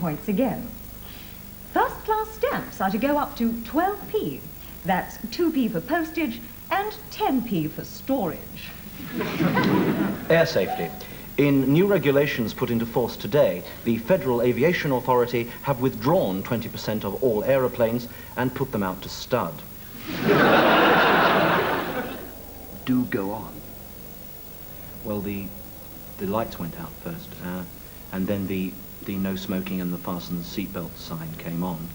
points again. First-class stamps are to go up to 12p. That's 2p for postage and 10p for storage. Air safety. In new regulations put into force today, the Federal Aviation Authority have withdrawn 20% of all aeroplanes and put them out to stud. Do go on. Well, the lights went out first, and then the no smoking and the fasten seatbelt sign came on,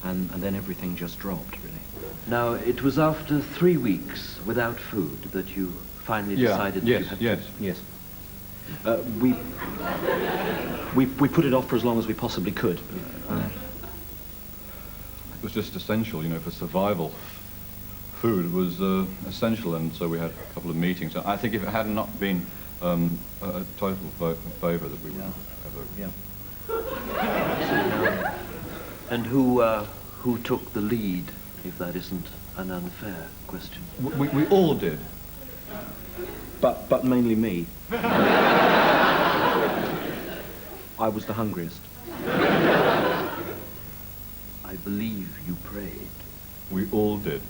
and then everything just dropped, really. Now, it was after 3 weeks without food that you finally decided that you had to... Yes. We put it off for as long as we possibly could. It was just essential, you know, for survival. Food was essential, and so we had a couple of meetings. I think if it had not been a total vote in favour, that we would have ever... Yeah. And who took the lead, if that isn't an unfair question? We all did. But mainly me. I was the hungriest. I believe you prayed. We all did.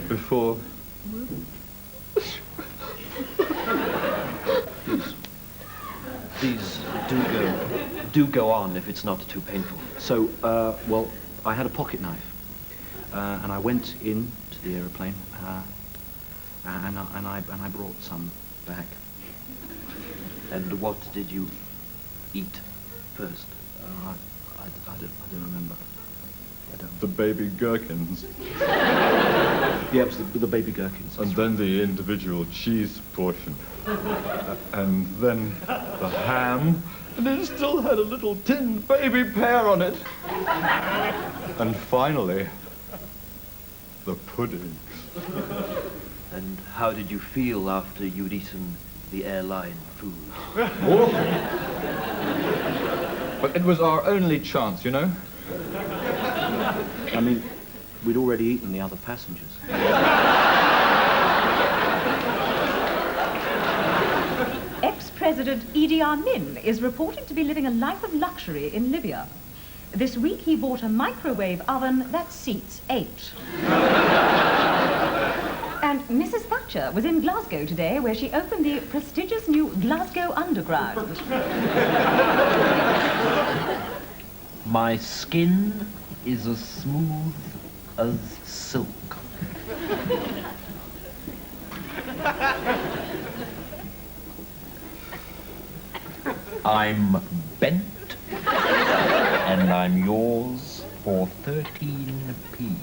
Before... Please do go on if it's not too painful. So, well, I had a pocket knife, and I went in to the aeroplane, and I brought some back. And what did you eat first? I don't remember. I don't. The baby gherkins. Yeah, it was the baby gherkins. And then the individual cheese portion. And then the ham. And it still had a little tin baby pear on it. And finally, the puddings. And how did you feel after you'd eaten the airline food? But it was our only chance, you know? I mean, we'd already eaten the other passengers. Ex-President Idi Amin is reported to be living a life of luxury in Libya. This week he bought a microwave oven that seats 8. And Mrs. Thatcher was in Glasgow today, where she opened the prestigious new Glasgow Underground. My skin is as smooth as silk. I'm bent, and I'm yours for 13p.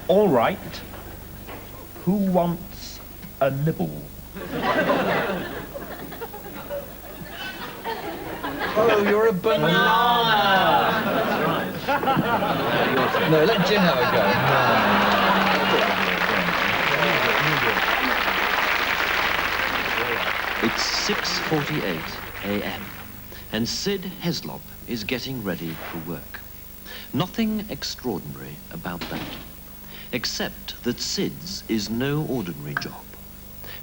All right. Who wants a nibble? Oh, you're a banana! No, let Jim have a go. It's 6:48 a.m. and Sid Heslop is getting ready for work. Nothing extraordinary about that, except that Sid's is no ordinary job.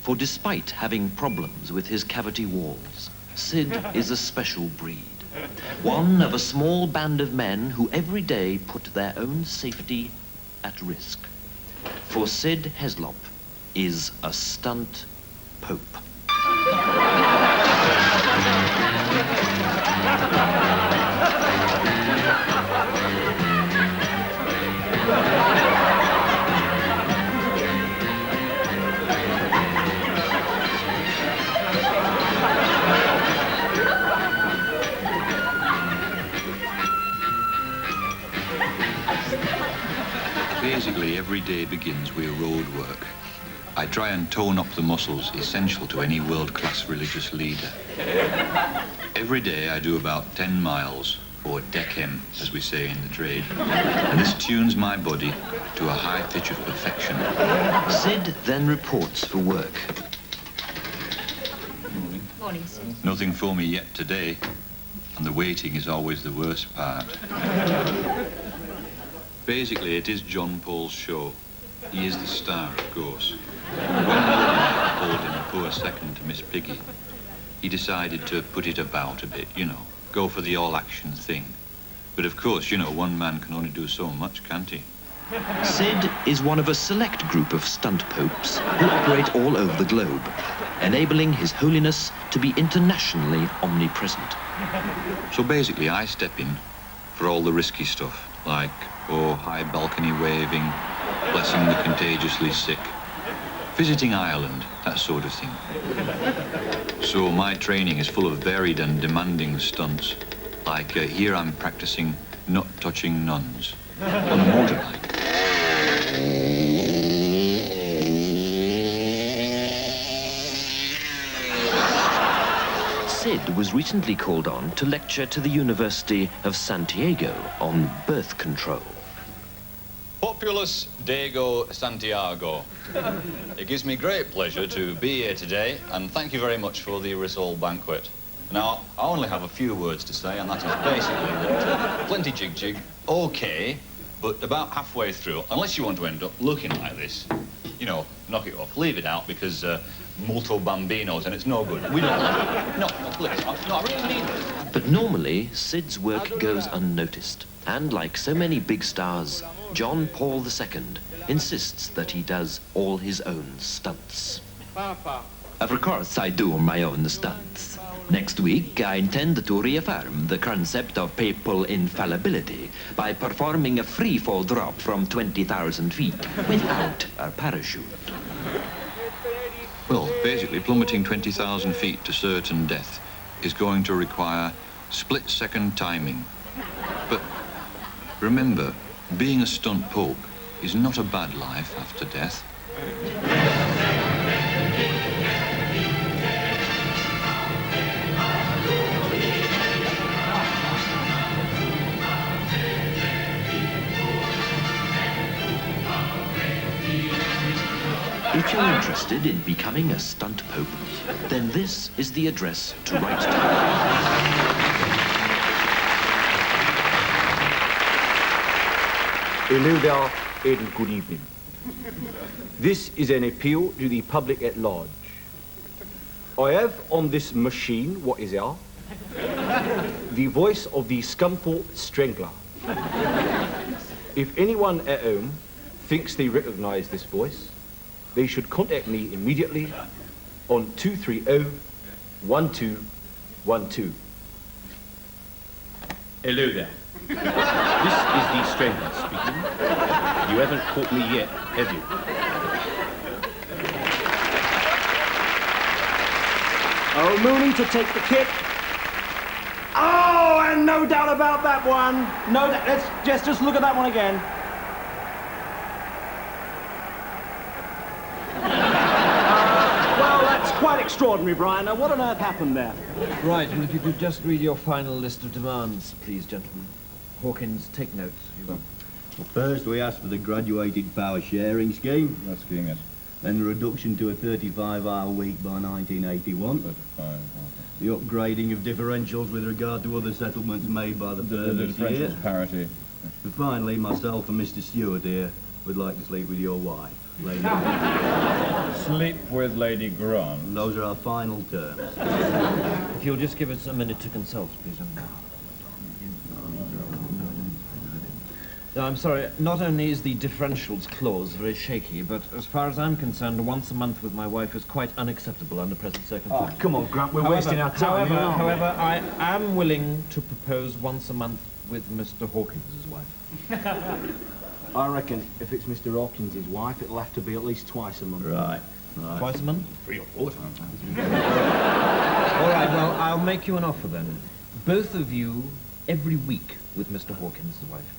For despite having problems with his cavity walls, Sid is a special breed. One of a small band of men who every day put their own safety at risk. For Sid Heslop is a stunt pope. Basically, every day begins with road work. I try and tone up the muscles essential to any world-class religious leader. Every day I do about 10 miles, or dechem, as we say in the trade. And this tunes my body to a high pitch of perfection. Sid then reports for work. Morning, Sid. Nothing for me yet today, and the waiting is always the worst part. Basically, it is John Paul's show. He is the star, of course. When will I hold him poor second to Miss Piggy, he decided to put it about a bit, go for the all-action thing. But of course, one man can only do so much, can't he? Sid is one of a select group of stunt popes who operate all over the globe, enabling His Holiness to be internationally omnipresent. So basically, I step in for all the risky stuff, like, high balcony waving, blessing the contagiously sick, visiting Ireland, that sort of thing. So my training is full of varied and demanding stunts, like here I'm practicing not touching nuns on a motorbike. Sid was recently called on to lecture to the University of Santiago on birth control. Populus Diego Santiago. It gives me great pleasure to be here today, and thank you very much for the Risol banquet. Now, I only have a few words to say, and that is basically that plenty jig, okay, but about halfway through, unless you want to end up looking like this, knock it off, leave it out, because multo bambinos, and it's no good. We don't like it. No, please, no, I really mean this. But normally, Sid's work goes unnoticed, and like so many big stars, John Paul II insists that he does all his own stunts. Of course, I do my own stunts. Next week, I intend to reaffirm the concept of papal infallibility by performing a free-fall drop from 20,000 feet without a parachute. Well, basically, plummeting 20,000 feet to certain death is going to require split-second timing. But remember, being a stunt pope is not a bad life after death. If you're interested in becoming a stunt pope, then this is the address to write to. Hello there, and good evening. This is an appeal to the public at large. I have on this machine, what is there, the voice of the Scunthorpe Strangler. If anyone at home thinks they recognize this voice, they should contact me immediately on 230-1212. Hello there. This is the Strangler speaking. You haven't caught me yet, have you? Oh, Mooney to take the kick. Oh, and no doubt about that one. No, let's just look at that one again. Well, that's quite extraordinary, Brian. Now, what on earth happened there? Right, well, if you could just read your final list of demands, please, gentlemen. Hawkins, take notes. Well, first, we asked for the graduated power sharing scheme. That scheme, yes. Then the reduction to a 35-hour week by 1981. 35, the upgrading of differentials with regard to other settlements made by the firm the this year. differentials parity. And finally, myself and Mr. Stewart here would like to sleep with your wife, Lady Sleep with Lady Grant. Those are our final terms. If you'll just give us a minute to consult, please. No, I'm sorry, not only is the differentials clause very shaky, but as far as I'm concerned, once a month with my wife is quite unacceptable under present circumstances. Oh, come on, Grant, we're wasting our time. However, I am willing to propose once a month with Mr. Hawkins' wife. I reckon if it's Mr. Hawkins' wife, it'll have to be at least twice a month. Right. Twice a month? 3 or 4 times. All right, well, I'll make you an offer then. Both of you every week with Mr. Hawkins' wife.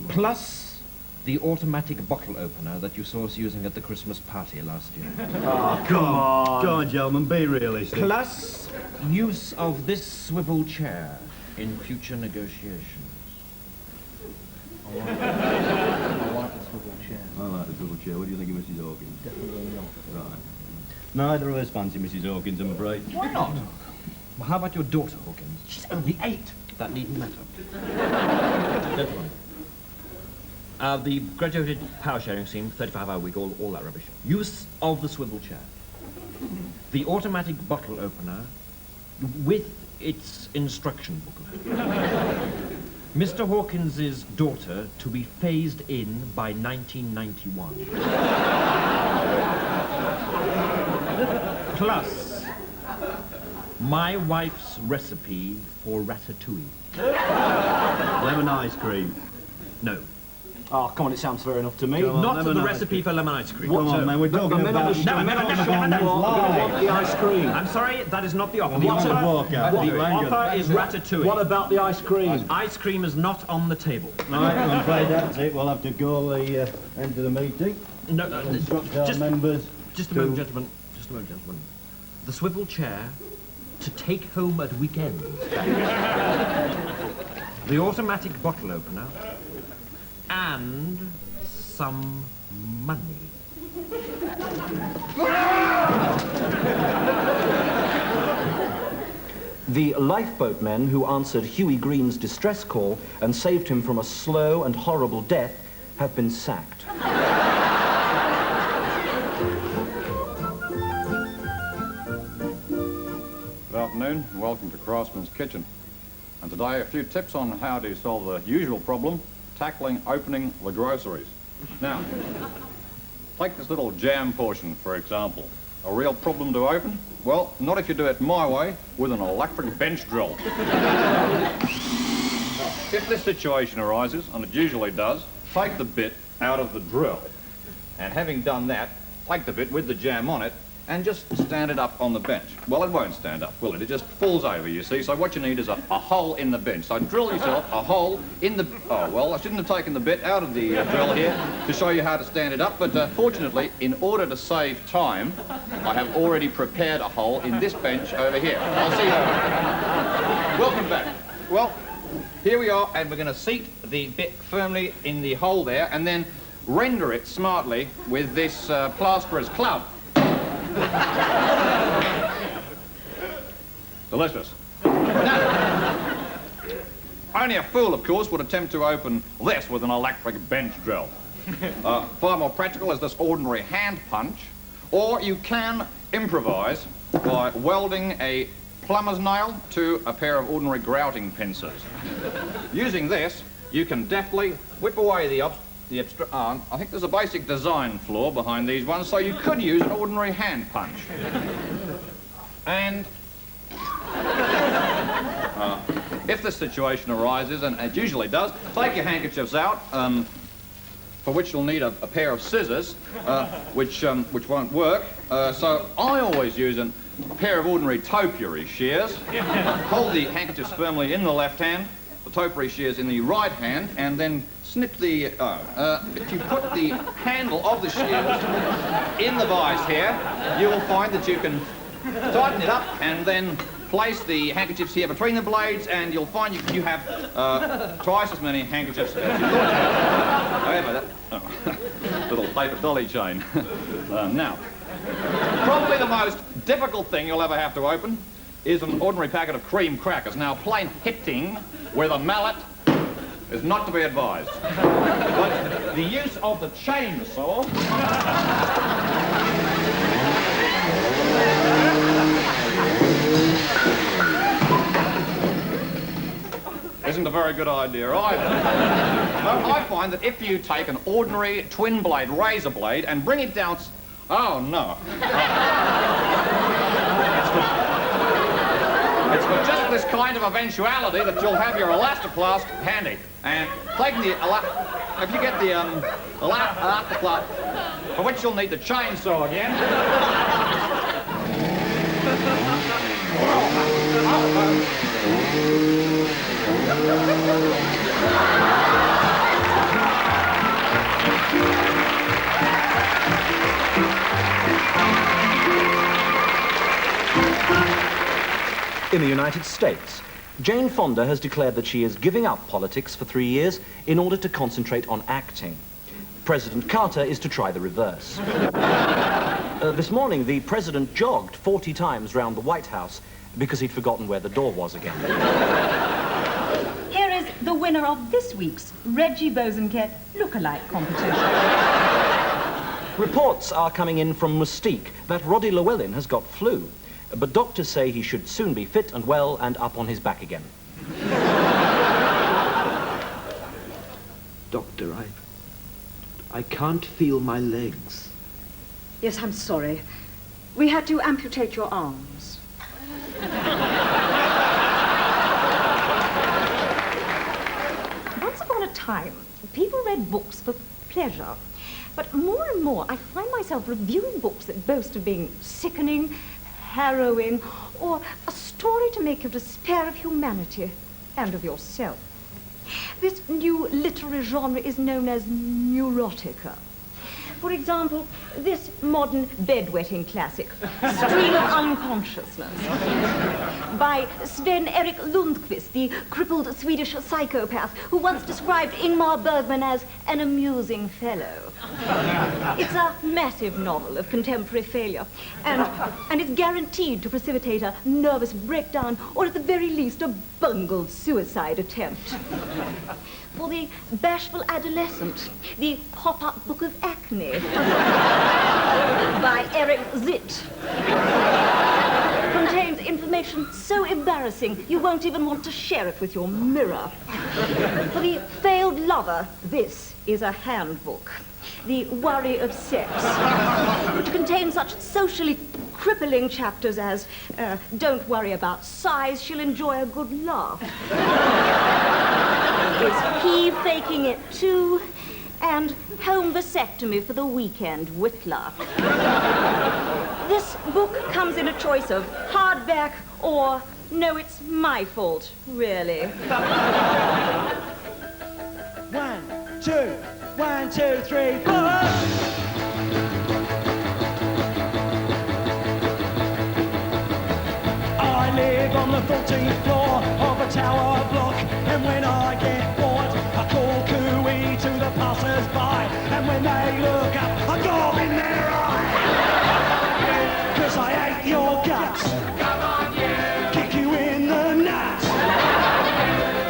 Plus the automatic bottle opener that you saw us using at the Christmas party last year. Oh, come on. Come on, gentlemen, be realistic. Plus use of this swivel chair in future negotiations. I like the swivel chair. I like the swivel chair. What do you think of Mrs. Hawkins? Definitely not. Right. Neither of us fancy Mrs. Hawkins, I'm afraid. Why not? Well, how about your daughter, Hawkins? She's only 8. That needn't matter. Gentlemen. The graduated power sharing scheme, 35-hour week, all that rubbish. Use of the swivel chair. The automatic bottle opener with its instruction booklet. Mr. Hawkins's daughter to be phased in by 1991. Plus, my wife's recipe for ratatouille. Lemon ice cream. No. Oh, come on, it sounds fair enough to me. Come on, Not lemon the ice recipe cream. for lemon ice cream. Come on, man, we're talking about... the ice cream. I'm sorry, that is not the offer. The offer is ratatouille. What about the ice cream? Ice cream is not on the table. Right, I'm afraid that's it. We'll have to go the end of the meeting. No, Instruct our members just a to- moment, gentlemen. Just a moment, gentlemen. The swivel chair to take home at weekends. The automatic bottle opener and some money. The lifeboat men who answered Huey Green's distress call and saved him from a slow and horrible death have been sacked. Good afternoon, and welcome to Craftsman's Kitchen. And today, a few tips on how to solve the usual problem, tackling opening the groceries. Now, take this little jam portion, for example. A real problem to open? Well, not if you do it my way, with an electric bench drill. If this situation arises, and it usually does, take the bit out of the drill. And having done that, take the bit with the jam on it, and just stand it up on the bench. Well, it won't stand up, will it? It just falls over, you see. So what you need is a hole in the bench. So drill yourself a hole in the... Oh, well, I shouldn't have taken the bit out of the drill here to show you how to stand it up, but fortunately, in order to save time, I have already prepared a hole in this bench over here. I'll see you. Welcome back. Well, here we are, and we're going to seat the bit firmly in the hole there, and then render it smartly with this plasterer's club. Delicious. Now, only a fool, of course, would attempt to open this with an electric bench drill. Far more practical is this ordinary hand punch, or you can improvise by welding a plumber's nail to a pair of ordinary grouting pincers. Using this, you can deftly whip away the I think there's a basic design flaw behind these ones, so you could use an ordinary hand punch. And if this situation arises, and it usually does, take your handkerchiefs out, for which you'll need a pair of scissors, which won't work. So I always use a pair of ordinary topiary shears. Hold the handkerchiefs firmly in the left hand, the topiary shears in the right hand, and then snip the... if you put the handle of the shears in the vise here, you will find that you can tighten it up and then place the handkerchiefs here between the blades, and you'll find you have twice as many handkerchiefs as you thought you had. However, little paper dolly chain. Now, probably the most difficult thing you'll ever have to open is an ordinary packet of cream crackers. Now, plain hitting with a mallet is not to be advised. But the use of the chainsaw isn't a very good idea either. No, I find that if you take an ordinary twin blade razor blade and bring it down... Oh, no. It's for just this kind of eventuality that you'll have your elastoplast handy. And taking the if you get the elastoplast, for which you'll need the chainsaw again. In the United States, Jane Fonda has declared that she is giving up politics for 3 years in order to concentrate on acting. President Carter is to try the reverse. This morning, the president jogged 40 times round the White House because he'd forgotten where the door was again. Here is the winner of this week's Reggie Bosanquet look-alike competition. Reports are coming in from Mystique that Roddy Llewellyn has got flu, but doctors say he should soon be fit and well and up on his back again. Doctor, I can't feel my legs. Yes, I'm sorry. We had to amputate your arms. Once upon a time, people read books for pleasure. But more and more, I find myself reviewing books that boast of being sickening, harrowing, or a story to make you despair of humanity and of yourself. This new literary genre is known as neurotica. For example, this modern bedwetting classic, Stream of Unconsciousness, by Sven-Erik Lundqvist, the crippled Swedish psychopath who once described Ingmar Bergman as an amusing fellow. It's a massive novel of contemporary failure, and it's guaranteed to precipitate a nervous breakdown or at the very least a bungled suicide attempt. For the bashful adolescent, the pop-up book of acne by Eric Zitt contains information so embarrassing you won't even want to share it with your mirror. For the failed lover, this is a handbook. The Worry of Sex, which contains such socially crippling chapters as don't worry about size, she'll enjoy a good laugh. Is he faking it too? And home vasectomy for the weekend, Whitler. This book comes in a choice of hardback or no, it's my fault, really. 1, 2, 1, 2, 3, 4. I live on the 14th floor of a tower block, and when I get bored, I call cooey to the passers-by, and when they look up, I gob in their eye. 'Cause I hate your guts. Come on, you. Kick you in the nuts.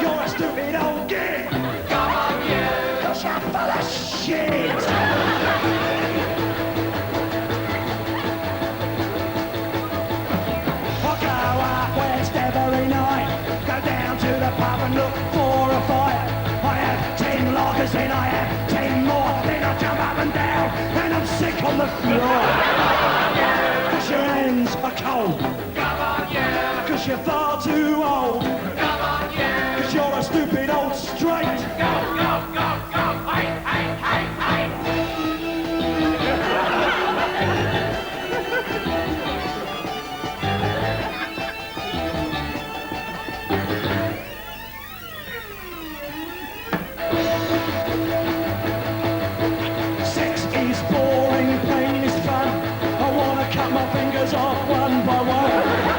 You're a stupid old git. Come on, you. 'Cause you're full of shit. Every night, go down to the pub and look for a fight. I have 10 lagers, then I have 10 more. Then I jump up and down, and I'm sick on the floor. 'Cause your hands are cold. Come on, yeah. 'Cause you're far too old. Come on, yeah. 'Cause you're a stupid old straight. Go, go, go, go, hey, hey, hey, hey. Off one by one.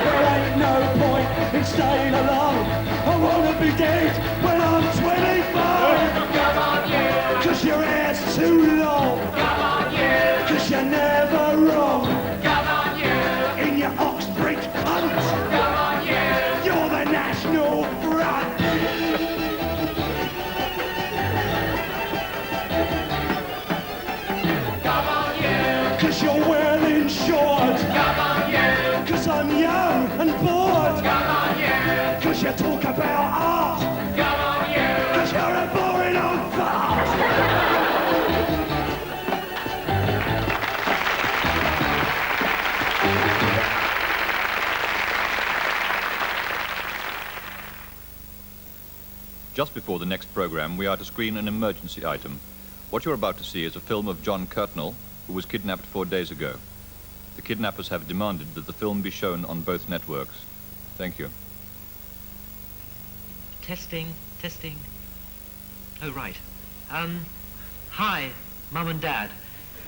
There ain't no point in staying alone. I wanna be dead when I'm 25. Come on, you. 'Cause your hair's too long. Come on, you. 'Cause you're never wrong. Come on, you. In your Oxbridge hunt. Come on, you. You're the National Front. Come on, you. 'Cause you're well insured. Come on, you. 'Cause I'm young and bored. Come on, you. 'Cause you talk about art. Come on, you. 'Cause you're a boring old fart. Just before the next program, we are to screen an emergency item. What you're about to see is a film of John Kirtnell, who was kidnapped 4 days ago. The kidnappers have demanded that the film be shown on both networks. Thank you. Testing, testing. Oh, right. Hi, Mum and Dad.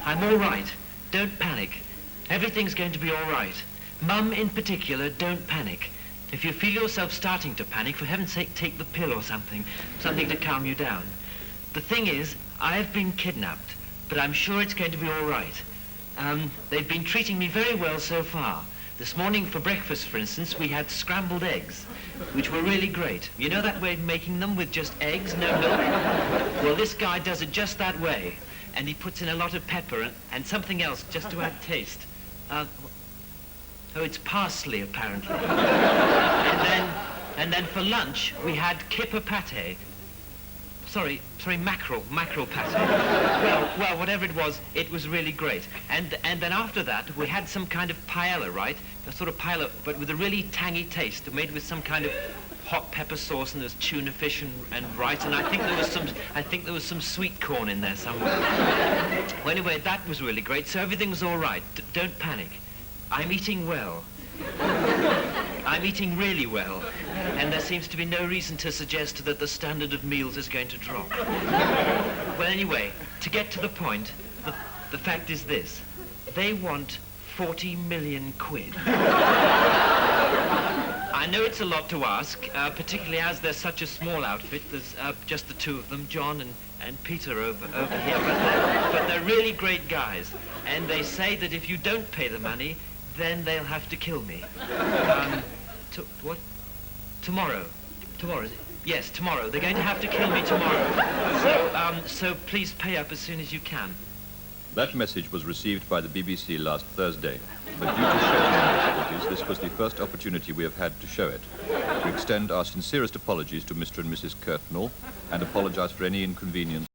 I'm all right. Don't panic. Everything's going to be all right. Mum, in particular, don't panic. If you feel yourself starting to panic, for heaven's sake, take the pill or something to calm you down. The thing is, I've been kidnapped, but I'm sure it's going to be all right. They've been treating me very well so far. This morning for breakfast, for instance, we had scrambled eggs, which were really great. You know that way of making them with just eggs, no milk? Well, this guy does it just that way. And he puts in a lot of pepper and something else just to add taste. Oh, it's parsley, apparently. And then for lunch, we had kipper pate. Sorry, mackerel pate. Well, whatever it was really great. And then after that, we had some kind of paella, right? A sort of paella, but with a really tangy taste, made with some kind of hot pepper sauce, and there's tuna fish and rice, and I think there was some sweet corn in there somewhere. Well, anyway, that was really great, so everything was all right. Don't panic. I'm eating well. I'm eating really well, and there seems to be no reason to suggest that the standard of meals is going to drop. Well, anyway, to get to the point, the fact is this. They want 40 million quid. I know it's a lot to ask, particularly as they're such a small outfit. There's just the two of them, John and Peter over here, but they're really great guys, and they say that if you don't pay the money, then they'll have to kill me. What? Tomorrow. Tomorrow. Yes, tomorrow. They're going to have to kill me tomorrow. So please pay up as soon as you can. That message was received by the BBC last Thursday, but due to scheduling difficulties, this was the first opportunity we have had to show it. We extend our sincerest apologies to Mr. and Mrs. Kirknall and apologize for any inconvenience